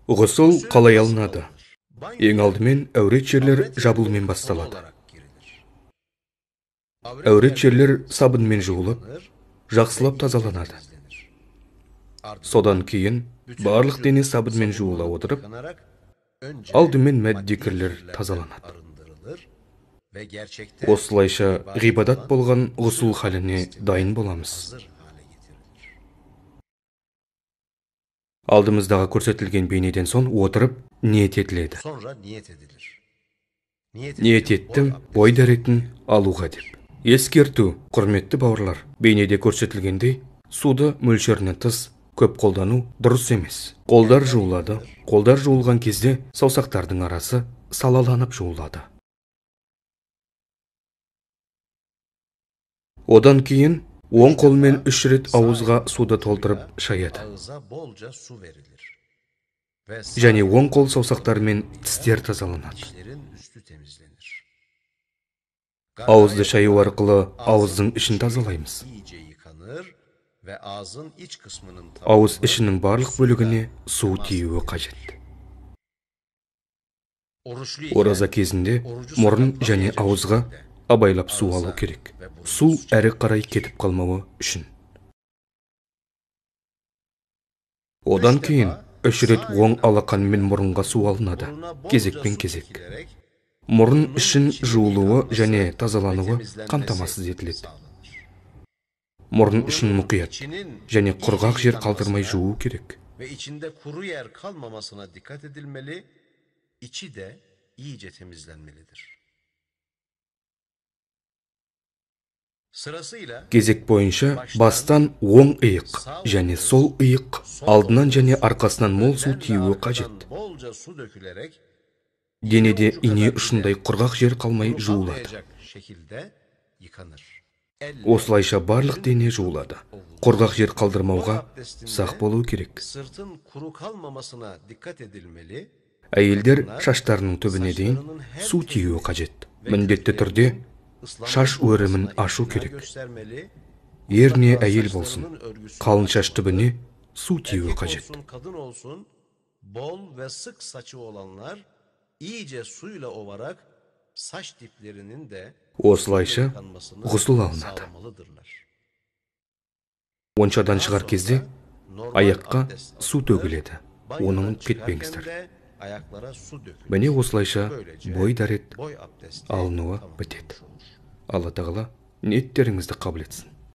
Ғұсыл қалай алынады? Ең алдымен әурет жерлер жабылумен басталады. Әурет жерлер сабынмен жуылып, жақсылап тазаланады. Содан кейін барлық дене сабынмен жуыла отырып, алдымен мәддекірлер тазаланады. Осылайша ғибадат болған ғұсыл халіне дайын боламыз. Алдымыздағы көрсетілген бейнеден соң отырып ниет етіледі. Ниет еттім бой дәретін алуға деп. Ескерту, құрметті бауырлар, бейнеде көрсетілгендей, суды мөлшерінен тыс көп қолдану дұрыс емес. Қолдар жуылады. Қолдар жуылған кезде саусақтардың арасы салаланып жуылады. Одан кейін оң қолмен 3 рет ауызға суды толтырып шаяды. Және оң қол саусақтарымен тістер тазаланады. Ауызды шаю арқылы ауыздың ішін тазалаймыз. Ауыз ішінің барлық бөлігіне су тиюі қажет. Ораза кезінде мұрын және ауызға абайлап су алу керек. Су әрі қарай кетіп қалмауы үшін. Одан кейін 3 рет оң алақанмен мұрынға су алынады, кезекпен кезек. Мұрын ішін жуылуы және тазалануы қамтамасыз етіледі. Мұрын үшін мұқият және құрғақ жер қалдырмай жуу керек. Кезек бойынша бастан оң иық және сол иық, алдынан және арқасынан мол су тиюі қажет. Денеде ине ұшындай құрғақ жер қалмай жуылады. Осылайша барлық дене жуылады. Құрғақ жер қалдырмауға сақ болу керек. Әйелдер шаштарының түбіне дейін су тиюі қажет. Міндетті түрде шаш өрімін ашу керек. Ер не әйел болсын, қалың шаш түбіне су тиюі қажет. Bol ve sık saçı olanlar iyice suyla ovarak saç diplerinin de осылайша ғұсыл алынады. Оншадан шығар кезде аяққа су төгіледі. Оны ұмытып кетпеңіздер. Міне осылайша бой дәрет алынуы бітеді. Алла тағала ниеттеріңізді қабыл етсін.